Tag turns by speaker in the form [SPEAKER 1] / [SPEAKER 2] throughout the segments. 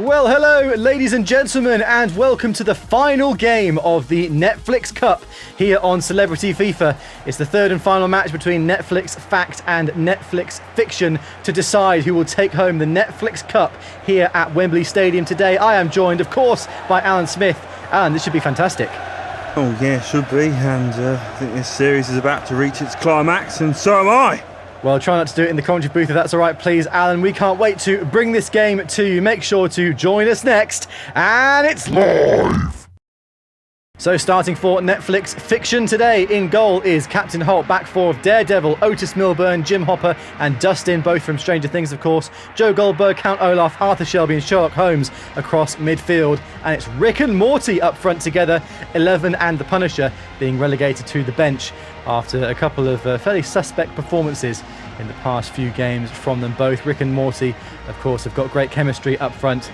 [SPEAKER 1] Well, hello, ladies and gentlemen, and welcome to the final game of the Netflix Cup here on Celebrity FIFA. It's the third and final match between Netflix Fact and Netflix Fiction to decide who will take home the Netflix Cup here at Wembley Stadium today. I am joined, of course, by Alan Smith. Alan, this should be fantastic.
[SPEAKER 2] Oh yeah, it should be, and I think this series is about to reach its climax, and so am I.
[SPEAKER 1] Well, try not to do it in the commentary booth if that's all right, please, Alan. We can't wait to bring this game to you. Make sure to join us next, and it's live! So starting for Netflix Fiction today, in goal is Captain Holt, back four of Daredevil, Otis, Milburn, Jim Hopper and Dustin, both from Stranger Things, of course. Joe Goldberg, Count Olaf, Arthur Shelby and Sherlock Holmes across midfield. And it's Rick and Morty up front together, 11 and the Punisher being relegated to the bench after a couple of fairly suspect performances in the past few games from them both. Rick and Morty, of course, have got great chemistry up front,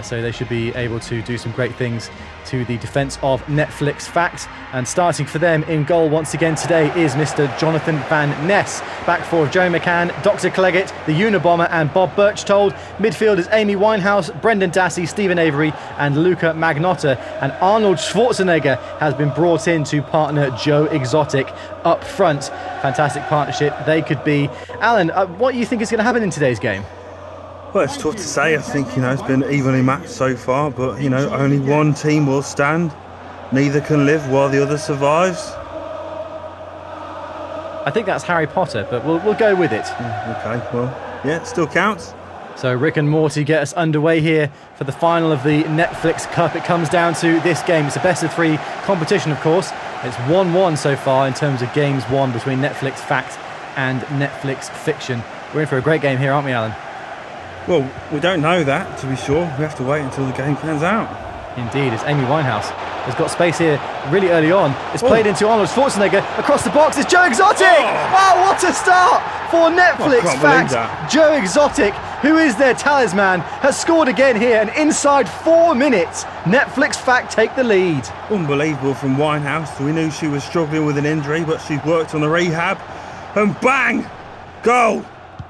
[SPEAKER 1] so they should be able to do some great things to the defence of Netflix Fact. And starting for them in goal once again today is Mr. Jonathan Van Ness. Back four of Gerry McCann, Dr. Cleggett, the Unabomber and Bob Birchtold. Midfield is Amy Winehouse, Brendan Dassey, Stephen Avery and Luca Magnotta. And Arnold Schwarzenegger has been brought in to partner Joe Exotic up front. Fantastic partnership they could be. Alan, what do you think is going to happen in today's game?
[SPEAKER 2] Well, it's tough to say. I think, it's been evenly matched so far, but, only one team will stand. Neither can live while the other survives.
[SPEAKER 1] I think that's Harry Potter, but we'll go with it.
[SPEAKER 2] Okay, well, yeah, it still counts.
[SPEAKER 1] So Rick and Morty get us underway here for the final of the Netflix Cup. It comes down to this game. It's a best of three competition, of course. It's 1-1 so far in terms of games won between Netflix Fact and Netflix Fiction. We're in for a great game here, aren't we, Alan?
[SPEAKER 2] Well, we don't know that, to be sure. We have to wait until the game pans out.
[SPEAKER 1] Indeed, it's Amy Winehouse has got space here really early on. It's played into Arnold Schwarzenegger. Across the box, it's Joe Exotic! Oh, what a start for Netflix Fact. Joe Exotic, who is their talisman, has scored again here, and inside 4 minutes, Netflix Fact take the lead.
[SPEAKER 2] Unbelievable from Winehouse. We knew she was struggling with an injury, but she's worked on the rehab, and bang! Goal!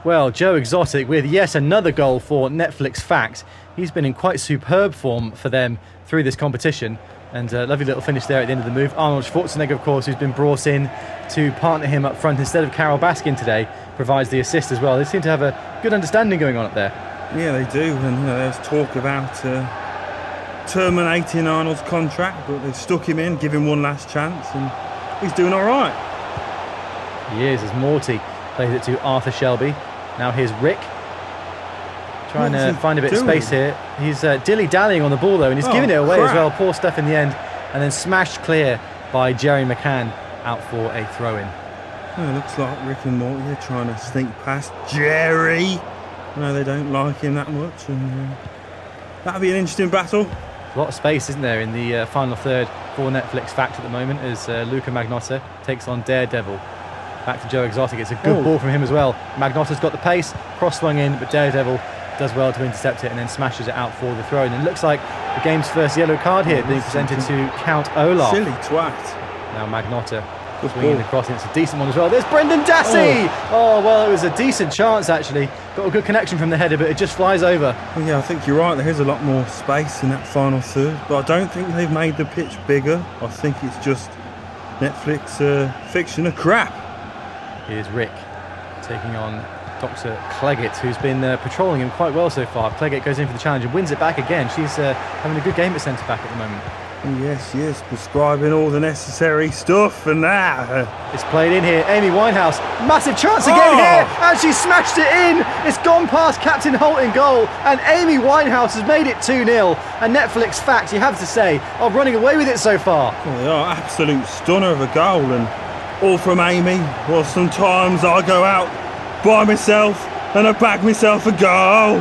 [SPEAKER 1] Well, Joe Exotic with yet another goal for Netflix Fact. He's been in quite superb form for them through this competition. And a lovely little finish there at the end of the move. Arnold Schwarzenegger, of course, who's been brought in to partner him up front instead of Carol Baskin today, provides the assist as well. They seem to have a good understanding going on up there.
[SPEAKER 2] Yeah, they do. And there's talk about terminating Arnold's contract, but they've stuck him in, give him one last chance, and he's doing all right.
[SPEAKER 1] He is, as Morty plays it to Arthur Shelby. Now here's Rick, trying to find a bit of space here. He's dilly-dallying on the ball though, and he's giving it away as well. Poor stuff in the end, and then smashed clear by Gerry McCann out for a throw-in.
[SPEAKER 2] Well, it looks like Rick and Morty are trying to sneak past Gerry. No, they don't like him that much, and that'll be an interesting battle.
[SPEAKER 1] A lot of space, isn't there, in the final third for Netflix Fact at the moment, as Luca Magnotta takes on Daredevil. Back to Joe Exotic. It's a good ball from him as well. Magnotta's got the pace, cross swung in, but Daredevil does well to intercept it and then smashes it out for the throw. And it looks like the game's first yellow card here being presented to Count Olaf.
[SPEAKER 2] Silly twat.
[SPEAKER 1] Now Magnotta swinging the cross, and it's a decent one as well. There's Brendan Dassey! Oh, well, it was a decent chance actually. Got a good connection from the header, but it just flies over.
[SPEAKER 2] Well, yeah, I think you're right. There is a lot more space in that final third, but I don't think they've made the pitch bigger. I think it's just Netflix Fiction a crap. Here's
[SPEAKER 1] Rick taking on Dr. Cleggett, who's been patrolling him quite well so far. Cleggett goes in for the challenge and wins it back again. She's having a good game at centre-back at the moment.
[SPEAKER 2] Oh, yes, prescribing all the necessary stuff and that.
[SPEAKER 1] It's played in here. Amy Winehouse, massive chance again here, and she smashed it in. It's gone past Captain Holt in goal, and Amy Winehouse has made it 2-0. And Netflix Fact, you have to say, are running away with it so far.
[SPEAKER 2] Well, they are absolute stunner of a goal, and all from Amy. Well, sometimes I go out by myself and I back myself a goal.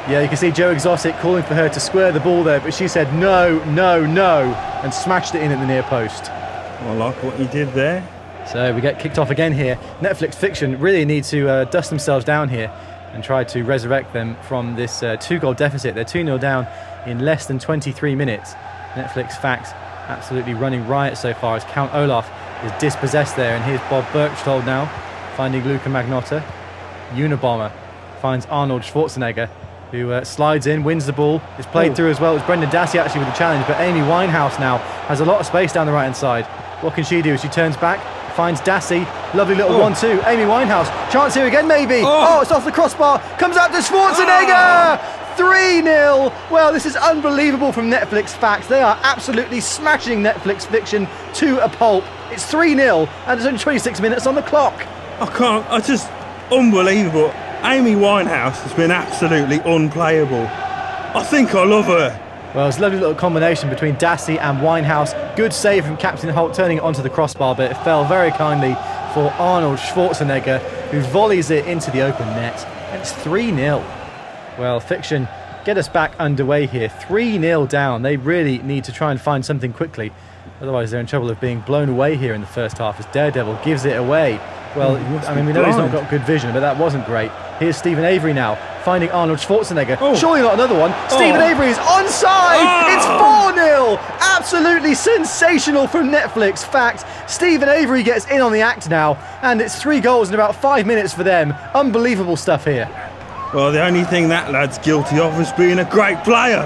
[SPEAKER 1] Yeah, you can see Joe Exotic calling for her to square the ball there, but she said no, no, no, and smashed it in at the near post.
[SPEAKER 2] I like what he did there.
[SPEAKER 1] So we get kicked off again here. Netflix Fiction really need to dust themselves down here and try to resurrect them from this 2-goal deficit. They're 2-0 down in less than 23 minutes. Netflix Fact absolutely running riot so far as Count Olaf is dispossessed there, and here's Bob Birchtold now finding Luca Magnotta. Unabomber finds Arnold Schwarzenegger, who slides in, wins the ball. It's played through as well. It's Brendan Dassey actually with the challenge, but Amy Winehouse now has a lot of space down the right-hand side. What can she do? She turns back, finds Dassey. Lovely little 1-2. Amy Winehouse. Chance here again, maybe. Oh, it's off the crossbar. Comes out to Schwarzenegger. 3-0. Well, this is unbelievable from Netflix Facts. They are absolutely smashing Netflix Fiction to a pulp. It's 3-0 and there's only 26 minutes on the clock.
[SPEAKER 2] It's just unbelievable. Amy Winehouse has been absolutely unplayable. I think I love her.
[SPEAKER 1] Well, it's a lovely little combination between Dassey and Winehouse. Good save from Captain Holt, turning it onto the crossbar, but it fell very kindly for Arnold Schwarzenegger, who volleys it into the open net. And it's 3-0. Well, Fiction get us back underway here. 3-0 down. They really need to try and find something quickly. Otherwise, they're in trouble of being blown away here in the first half as Daredevil gives it away. Well, I mean, we know he's not got good vision, but that wasn't great. Here's Stephen Avery now, finding Arnold Schwarzenegger. Surely not another one. Stephen Avery is onside! It's 4-0! Absolutely sensational from Netflix Fact. Stephen Avery gets in on the act now, and it's 3 goals in about 5 minutes for them. Unbelievable stuff here.
[SPEAKER 2] Well, the only thing that lad's guilty of is being a great player.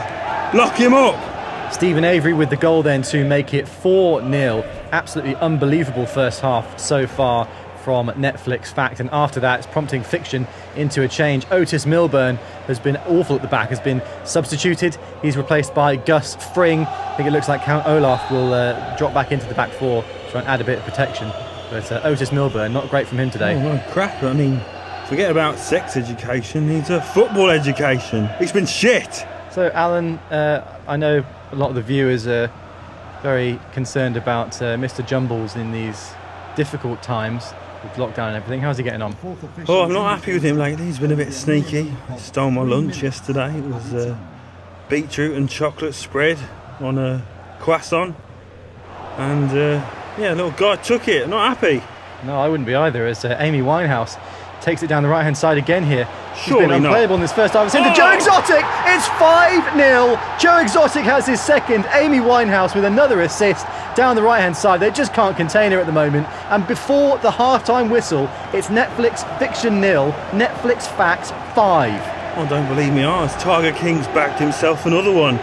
[SPEAKER 2] Lock him up.
[SPEAKER 1] Stephen Avery with the goal then to make it 4-0. Absolutely unbelievable first half so far from Netflix Fact, and after that it's prompting Fiction into a change. Otis Milburn has been awful at the back, has been substituted. He's replaced by Gus Fring. I think it looks like Count Olaf will drop back into the back four, try and add a bit of protection. But Otis Milburn, not great from him today.
[SPEAKER 2] Oh, well, crap. I mean, forget about sex education. He's a football education. He's been shit.
[SPEAKER 1] So, Alan, I know a lot of the viewers are very concerned about Mr. Jumbles in these difficult times with lockdown and everything. How's he getting on?
[SPEAKER 2] Oh, I'm not happy with him lately. He's been a bit sneaky. He stole my lunch yesterday. It was beetroot and chocolate spread on a croissant. And, little guy took it. Not happy. No,
[SPEAKER 1] I wouldn't be either, as Amy Winehouse takes it down the right-hand side again here.
[SPEAKER 2] Surely
[SPEAKER 1] been unplayable
[SPEAKER 2] not.
[SPEAKER 1] In this first half. It's into Joe Exotic! It's 5-0! Joe Exotic has his second. Amy Winehouse with another assist down the right-hand side. They just can't contain her at the moment. And before the half-time whistle, it's Netflix Fiction 0, Netflix Facts 5.
[SPEAKER 2] Oh, don't believe me eyes. Tiger King's backed himself another one.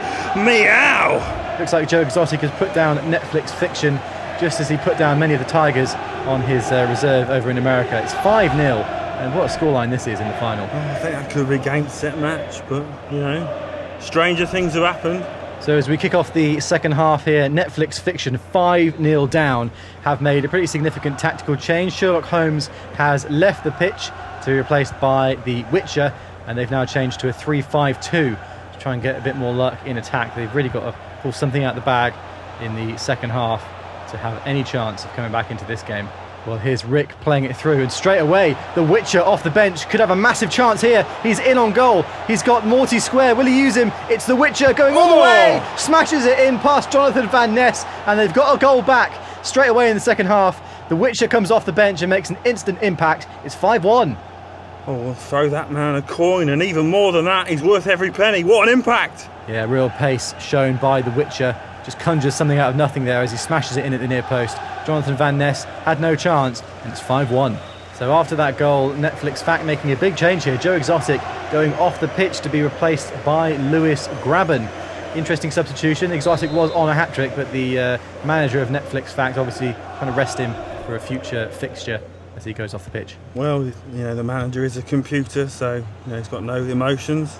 [SPEAKER 2] Meow!
[SPEAKER 1] Looks like Joe Exotic has put down Netflix Fiction just as he put down many of the Tigers on his reserve over in America. It's 5-0. And what a scoreline this is in the final.
[SPEAKER 2] Oh, I think that could be a game set match, but, you know, stranger things have happened.
[SPEAKER 1] So as we kick off the second half here, Netflix Fiction 5-0 down have made a pretty significant tactical change. Sherlock Holmes has left the pitch to be replaced by the Witcher, and they've now changed to a 3-5-2 to try and get a bit more luck in attack. They've really got to pull something out of the bag in the second half to have any chance of coming back into this game. Well, here's Rick playing it through, and straight away, the Witcher off the bench could have a massive chance here. He's in on goal. He's got Morty square. Will he use him? It's the Witcher going all the way. Smashes it in past Jonathan Van Ness, and they've got a goal back straight away in the second half. The Witcher comes off the bench and makes an instant impact. It's 5-1.
[SPEAKER 2] Oh, we'll throw that man a coin, and even more than that, he's worth every penny. What an impact!
[SPEAKER 1] Yeah, real pace shown by the Witcher. Just conjures something out of nothing there as he smashes it in at the near post. Jonathan Van Ness had no chance, and it's 5-1. So after that goal, Netflix Fact making a big change here. Joe Exotic going off the pitch to be replaced by Lewis Graben. Interesting substitution. Exotic was on a hat-trick, but the manager of Netflix Fact obviously trying to rest him for a future fixture as he goes off the pitch.
[SPEAKER 2] Well, you know, the manager is a computer, so you know, he's got no emotions.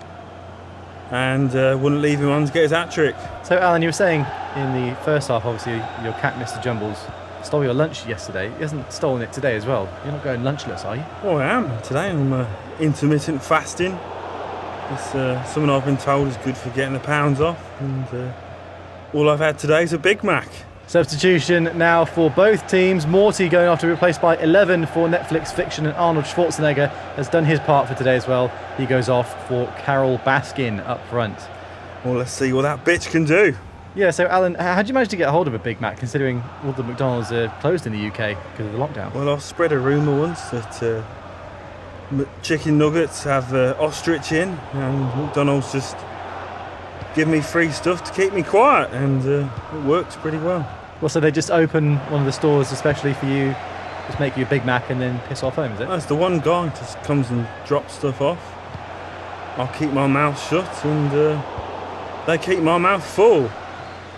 [SPEAKER 2] And wouldn't leave him on to get his hat-trick. So,
[SPEAKER 1] Alan, you were saying in the first half, obviously, your cat, Mr. Jumbles, stole your lunch yesterday. He hasn't stolen it today as well. You're not going lunchless, are you?
[SPEAKER 2] Oh, I am. Today I'm intermittent fasting. It's something I've been told is good for getting the pounds off. And all I've had today is a Big Mac.
[SPEAKER 1] Substitution now for both teams. Morty going off to be replaced by 11 for Netflix Fiction, and Arnold Schwarzenegger has done his part for today as well. He goes off for Carol Baskin up front.
[SPEAKER 2] Well, let's see what that bitch can do.
[SPEAKER 1] Yeah, so Alan, how did you manage to get a hold of a Big Mac considering all the McDonald's are closed in the UK because of the lockdown?
[SPEAKER 2] Well, I've spread a rumour once that chicken nuggets have ostrich in, and McDonald's just give me free stuff to keep me quiet, and it works pretty well.
[SPEAKER 1] Well, so they just open one of the stores especially for you, just make you a Big Mac and then piss off home, is it?
[SPEAKER 2] That's the one guy just comes and drops stuff off. I'll keep my mouth shut, and they keep my mouth full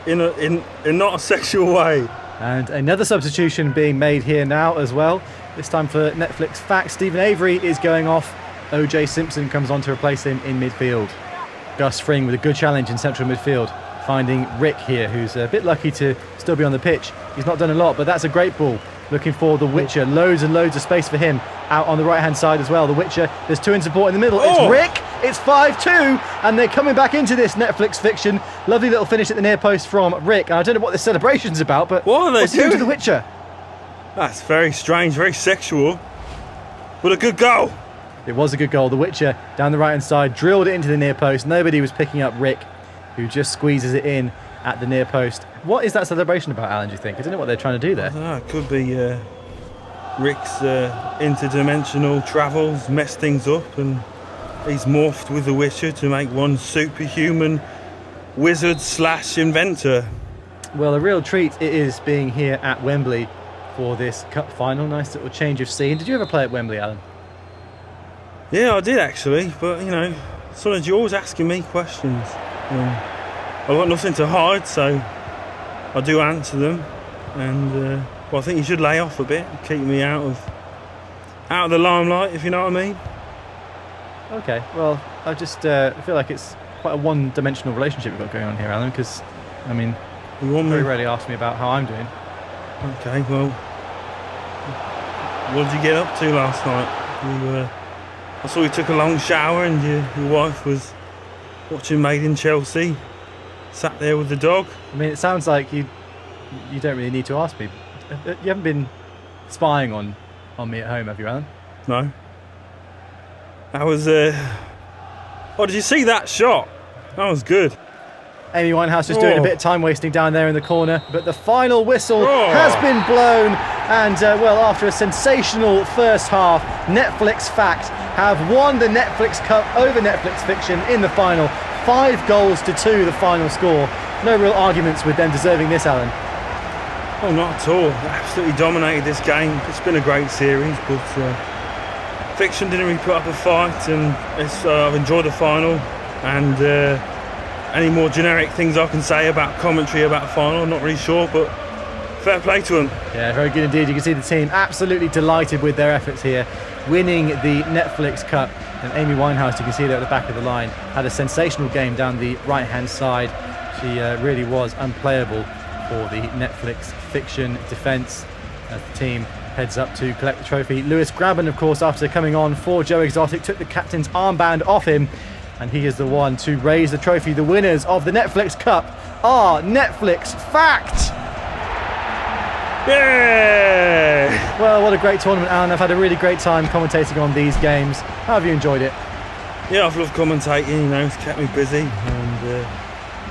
[SPEAKER 2] in not a sexual way.
[SPEAKER 1] And another substitution being made here now as well. This time for Netflix Fact, Stephen Avery is going off. OJ Simpson comes on to replace him in midfield. Gus Fring with a good challenge in central midfield, finding Rick here, who's a bit lucky to still be on the pitch. He's not done a lot, but that's a great ball. Looking for the Witcher. Loads and loads of space for him out on the right-hand side as well. The Witcher, there's two in support in the middle. It's Rick. It's 5-2, and they're coming back into this Netflix fiction. Lovely little finish at the near post from Rick. And I don't know what this celebration's about, but
[SPEAKER 2] what are they doing
[SPEAKER 1] to the Witcher?
[SPEAKER 2] That's very strange, very sexual, but a good goal.
[SPEAKER 1] It was a good goal. The Witcher down the right-hand side drilled it into the near post. Nobody was picking up Rick, who just squeezes it in at the near post. What is that celebration about, Alan, do you think? I don't know what they're trying to do there.
[SPEAKER 2] I don't know, it could be Rick's interdimensional travels messed things up, and he's morphed with the Witcher to make one superhuman wizard / inventor.
[SPEAKER 1] Well, a real treat it is being here at Wembley for this cup final. Nice little change of scene. Did you ever play at Wembley, Alan?
[SPEAKER 2] Yeah, I did actually, but you know, Sonage, you're always asking me questions. I've got nothing to hide, so I do answer them, and well, I think you should lay off a bit, keep me out of the limelight, if you know what I mean.
[SPEAKER 1] Okay, well, I just feel like it's quite a one-dimensional relationship we've got going on here, Alan, because, I mean, you very rarely ask me about how I'm doing.
[SPEAKER 2] Okay, well, what did you get up to last night? I saw you took a long shower, and your wife was watching Made in Chelsea, sat there with the dog.
[SPEAKER 1] I mean, it sounds like you don't really need to ask me. You haven't been spying on me at home, have you, Alan?
[SPEAKER 2] No. That was oh, did you see that shot? That was good.
[SPEAKER 1] Amy Winehouse just doing a bit of time wasting down there in the corner, but the final whistle has been blown, and well, after a sensational first half, Netflix Fact have won the Netflix Cup over Netflix Fiction in the final. 5-2 the final score. No real arguments with them deserving this, Alan.
[SPEAKER 2] Oh, not at all. They absolutely dominated this game. It's been a great series, but Fiction didn't really put up a fight, and I've enjoyed the final. And any more generic things I can say about commentary about the final, I'm not really sure, but fair play to them.
[SPEAKER 1] Yeah, very good indeed. You can see the team absolutely delighted with their efforts here, winning the Netflix Cup. And Amy Winehouse, you can see there at the back of the line, had a sensational game down the right-hand side. She really was unplayable for the Netflix Fiction defence as the team heads up to collect the trophy. Lewis Graben, of course, after coming on for Joe Exotic, took the captain's armband off him, and he is the one to raise the trophy. The winners of the Netflix Cup are Netflix Fact!
[SPEAKER 2] Yeah!
[SPEAKER 1] Well, what a great tournament, Alan. I've had a really great time commentating on these games. How have you enjoyed it?
[SPEAKER 2] Yeah, I've loved commentating, you know, it's kept me busy, and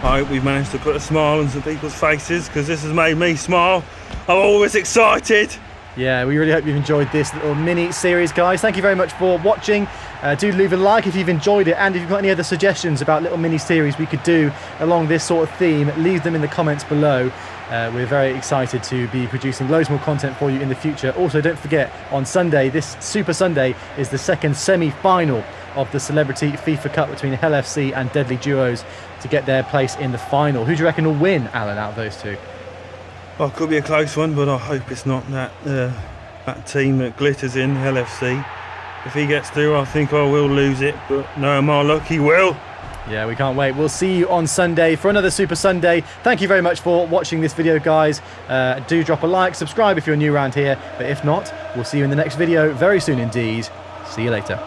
[SPEAKER 2] I hope we've managed to put a smile on some people's faces, because this has made me smile. I'm always excited.
[SPEAKER 1] Yeah, we really hope you've enjoyed this little mini series, guys. Thank you very much for watching. Do leave a like if you've enjoyed it, and if you've got any other suggestions about little mini series we could do along this sort of theme, leave them in the comments below. We're very excited to be producing loads more content for you in the future. Also, don't forget, on Sunday, this Super Sunday, is the second semi-final of the Celebrity FIFA Cup between Hell FC and Deadly Duos to get their place in the final. Who do you reckon will win, Alan, out of those two?
[SPEAKER 2] Well, it could be a close one, but I hope it's not that team that glitters in, Hell FC. If he gets through, I think I will lose it, but no, my luck, he will.
[SPEAKER 1] Yeah, we can't wait. We'll see you on Sunday for another Super Sunday. Thank you very much for watching this video, guys. Do drop a like, subscribe if you're new around here, but if not, we'll see you in the next video very soon indeed. See you later.